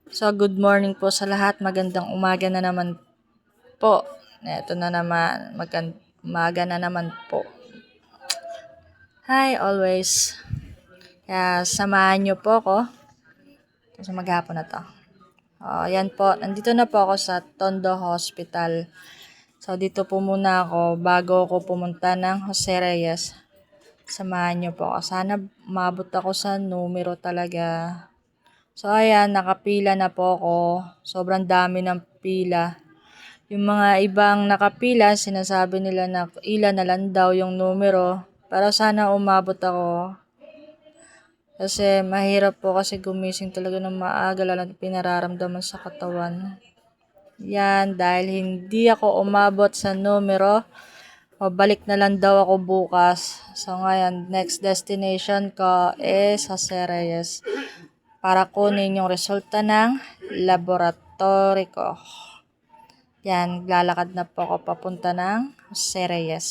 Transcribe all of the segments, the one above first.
So, good morning po sa lahat. Magandang umaga na naman po. Ito na naman. Umaga na naman po. Hi, always. Kaya samahan niyo po ako sa maghapon na to. Yan po. Nandito na po ako sa Tondo Hospital. So, dito po muna ako bago ako pumunta ng Jose Reyes. Samahan niyo po ako. Sana mabot ako sa numero talaga. So, ayan, nakapila na po ako. Sobrang dami ng pila. Yung mga ibang nakapila, sinasabi nila na ilan na lang daw yung numero. Pero sana umabot ako. Kasi mahirap po kasi gumising talaga ng maaga, lalo na pinararamdaman sa katawan. Yan, dahil hindi ako umabot sa numero, pabalik na lang daw ako bukas. So ngayon, next destination ko is Jose Reyes para kunin yung resulta ng laboratory ko. Yan, lalakad na po ako papunta ng Jose Reyes.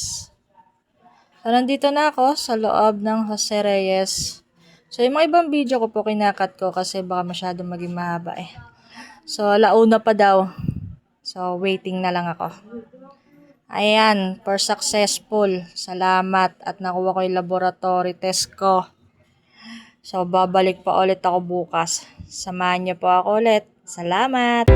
So, nandito na ako sa loob ng Jose Reyes. So, yung mga ibang video ko po kinakat ko kasi baka masyadong maging mahaba eh. So, alauna pa daw. So, waiting na lang ako. Ayan, for successful. Salamat at nakuha ko yung laboratory test ko. So, babalik pa ulit ako bukas. Samahan niyo po ako ulit. Salamat!